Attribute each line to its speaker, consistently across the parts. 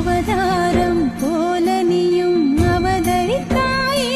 Speaker 1: அவதாரம் போல நீயும் அவதரித்தாயே.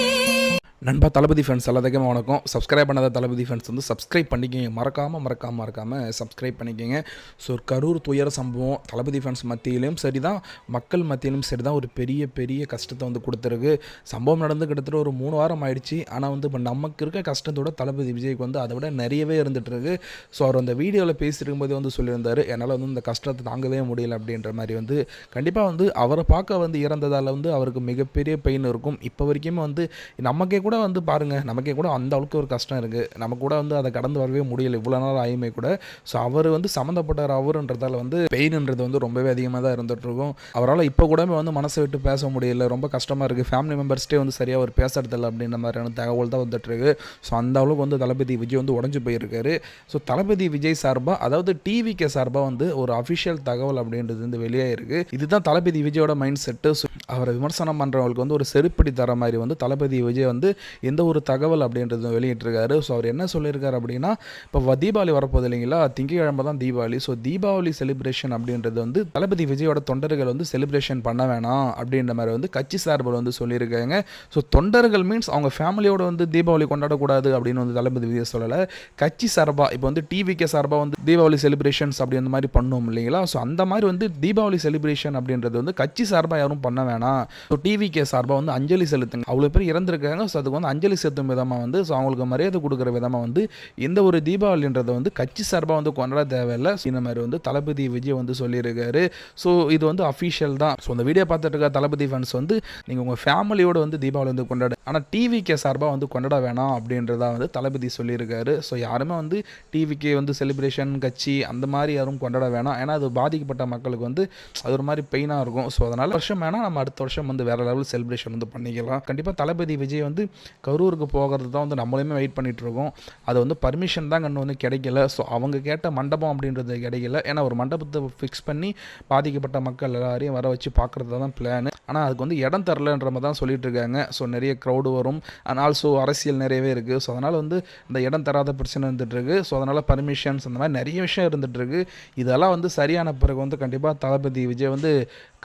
Speaker 2: நண்பா தளபதி ஃபேன்ஸ் எல்லாத்துக்குமே வணக்கம். சப்ஸ்கிரைப் பண்ணாத தளபதி ஃபேன்ஸ் வந்து சப்ஸ்கிரைப் பண்ணிக்கோங்க, மறக்காமல் சப்ஸ்கிரைப் பண்ணிக்கோங்க. ஸோ கரூர் துயர சம்பவம் தளபதி ஃபேன்ஸ் மத்தியிலும் சரி தான், மக்கள் மத்தியிலும் சரி தான் ஒரு பெரிய கஷ்டத்தை வந்து கொடுத்துருக்கு. சம்பவம் நடந்து கிட்டத்தட்ட ஒரு 3 வாரம் ஆயிடுச்சு. ஆனால் வந்து இப்போ நமக்கு இருக்க கஷ்டத்தோட தளபதி விஜய்க்கு வந்து அதை விட நிறையவே இருந்துகிட்ருக்கு. ஸோ அவர் அந்த வீடியோவில் பேசியிருக்கும்போது வந்து சொல்லியிருந்தார், என்னால் வந்து இந்த கஷ்டத்தை தாங்கவே முடியல அப்படின்ற மாதிரி. வந்து கண்டிப்பாக வந்து அவரை பார்க்க வந்து இறந்ததால் வந்து அவருக்கு மிகப்பெரிய பெயின் இருக்கும். இப்போ வரைக்குமே வந்து நமக்கே கூட வந்து பாருங்கள், நமக்கே கூட அந்த அளவுக்கு ஒரு கஷ்டம் இருக்குது. நம்ம கூட வந்து அதை கடந்து வரவே முடியல இவ்வளோ நாள் ஆயுமே கூட. ஸோ அவர் வந்து சம்மந்தப்பட்டார் அவருன்றதால வந்து பெயின்ன்றது வந்து ரொம்பவே அதிகமாக தான் இருந்துகிட்ருக்கும். அவரால் இப்போ கூட வந்து மனசை விட்டு பேச முடியல, ரொம்ப கஷ்டமாக இருக்குது. ஃபேமிலி மெம்பர்ஸ்டே வந்து சரியாக அவர் பேசுறதில்ல அப்படின்ற மாதிரியான தகவல் தான் வந்துட்டுருக்கு. ஸோ அந்த அளவுக்கு வந்து தளபதி விஜய் வந்து உடஞ்சி போயிருக்காரு. ஸோ தளபதி விஜய் சார்பாக, அதாவது டிவிக்கு சார்பாக வந்து ஒரு அஃபிஷியல் தகவல் அப்படின்றது வந்து வெளியே இருக்குது. இதுதான் தளபதி விஜயோட மைண்ட் செட்டு. ஸோ அவரை விமர்சனம் பண்ணுறவங்களுக்கு வந்து ஒரு செருப்படி தர மாதிரி வந்து தளபதி விஜய் வந்து எந்த ஒரு தகவல் அப்படின்றது வெளியிட்டிருக்காரு. ஸோ அவர் என்ன சொல்லியிருக்காரு அப்படின்னா, இப்போ தீபாவளி வரப்போகுது இல்லைங்களா, திங்கட்கிழமை தான் தீபாவளி. ஸோ தீபாவளி செலிப்ரேஷன் அப்படின்றது வந்து தளபதி விஜயோட தொண்டர்கள் வந்து செலிப்ரேஷன் பண்ண வேணாம் அப்படின்ற மாதிரி வந்து கட்சி சார்பில் வந்து சொல்லியிருக்காங்க. ஸோ தொண்டர்கள் மீன்ஸ் அவங்க ஃபேமிலியோட வந்து தீபாவளி கொண்டாடக்கூடாது அப்படின்னு வந்து தளபதி விஜய் சொல்லலை. கட்சி சார்பாக இப்போ வந்து டிவிக்கு சார்பாக வந்து தீபாவளி செலிப்ரேஷன்ஸ் அப்படி அந்த மாதிரி பண்ணோம் இல்லைங்களா. ஸோ அந்த மாதிரி வந்து தீபாவளி செலிப்ரேஷன் அப்படின்றது வந்து கட்சி சார்பாக யாரும் பண்ண வேணாம். ஸோ டிவிக்கு சார்பாக வந்து அஞ்சலி செலுத்துங்க, அவ்வளோ பேர் இறந்துருக்காங்க. ஸோ அதுக்கு வந்து அஞ்சலி செலுத்தும் விதமாக வந்து, ஸோ அவங்களுக்கு மரியாதை கொடுக்குற விதமாக வந்து எந்த ஒரு தீபாவளின்றதை வந்து கட்சி சார்பாக வந்து கொண்டாட தேவையில்லை இந்த மாதிரி வந்து தளபதி விஜய் வந்து சொல்லியிருக்காரு. ஸோ இது வந்து அஃபிஷியல் தான். ஸோ அந்த வீடியோ பார்த்துட்டு இருக்க தளபதி ஃபேன்ஸ் வந்து நீங்கள் உங்கள் ஃபேமிலியோடு வந்து தீபாவளி வந்து கொண்டாடு, ஆனால் டிவிக்கு சார்பாக வந்து கொண்டாட வேணாம் அப்படின்றதா வந்து தளபதி சொல்லியிருக்காரு. ஸோ யாருமே வந்து டிவிக்கு வந்து செலிப்ரேஷன் கட்சி அந்த மாதிரி யாரும் கொண்டாட வேணாம். ஏன்னா அது பாதிக்கப்பட்ட மக்களுக்கு வந்து அது ஒரு மாதிரி பெயினாக இருக்கும். ஸோ அதனால் வருஷம் வேணால் நம்ம அடுத்த வருஷம் வந்து வேறு லெவல் செலிப்ரேஷன் வந்து பண்ணிக்கலாம். கண்டிப்பாக தளபதி விஜய் வந்து கரூருக்கு போகிறது தான் வந்து நம்மளுமே வெயிட் பண்ணிகிட்ருக்கோம். அது வந்து பர்மிஷன் தான் கண்ணு வந்து கிடைக்கல. ஸோ அவங்க கேட்ட மண்டபம் அப்படின்றது கிடைக்கல. ஏன்னா ஒரு மண்டபத்தை ஃபிக்ஸ் பண்ணி பாதிக்கப்பட்ட மக்கள் எல்லாரையும் வர வச்சு பார்க்குறது தான் பிளான். ஆனால் அதுக்கு வந்து இடம் தரலன்ற மாதிரி தான் சொல்லிட்டு இருக்காங்க. ஸோ நிறைய க்ரௌடு வரும், அண்ட் ஆல்சோ அரசியல் நிறையவே இருக்குது. ஸோ அதனால் வந்து அந்த இடம் தராத பிரச்சனை இருந்துகிட்ருக்கு. ஸோ அதனால் பர்மிஷன்ஸ் அந்த மாதிரி நிறைய விஷயம் இருந்துகிட்ருக்கு. இதெல்லாம் வந்து சரியான பிறகு வந்து கண்டிப்பாக தளபதி விஜய் வந்து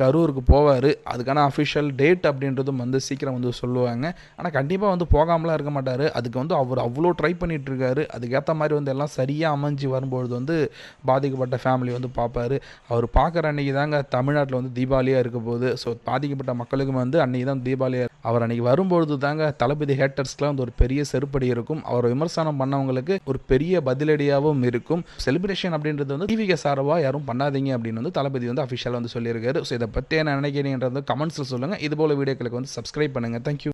Speaker 2: கரூருக்கு போவார். அதுக்கான அஃபிஷியல் டேட் அப்படின்றதும் வந்து சீக்கிரம் வந்து சொல்லுவாங்க. ஆனால் கண்டிப்பாக வந்து போகாமலாம் இருக்க மாட்டார். அதுக்கு வந்து அவர் அவ்வளோ ட்ரை பண்ணிகிட்ருக்காரு. அதுக்கேற்ற மாதிரி வந்து எல்லாம் சரியாக அமைஞ்சு வரும்பொழுது வந்து பாதிக்கப்பட்ட ஃபேமிலி வந்து பார்ப்பார். அவர் பார்க்குற அன்றைக்கி தாங்க தமிழ்நாட்டில் வந்து தீபாவளியாக இருக்க போகுது. ஸோ பாதிக்கப்பட்ட மக்களுக்கும் வந்து அன்றைக்கி தான் தீபாவளியாக. அவர் அன்றைக்கி வரும்பொழுது தாங்க தளபதி ஹேட்டர்ஸ்க்குலாம் வந்து ஒரு பெரிய செருப்படி இருக்கும். அவர் விமர்சனம் பண்ணவங்களுக்கு ஒரு பெரிய பதிலடியாகவும் இருக்கும். செலிப்ரேஷன் அப்படின்றது வந்து டிவிக்கு சார்பாக யாரும் பண்ணாதீங்க அப்படின்னு வந்து தளபதி வந்து அஃபிஷியலாக வந்து சொல்லியிருக்காரு. ஸோ இதை பற்றி என்ன நினைக்கிறீங்கன்றது கமெண்ட்ஸில் சொல்லுங்கள். இதுபோல் வீடியோக்களுக்கு வந்து சப்ஸ்கிரைப் பண்ணுங்கள். தேங்க்யூ.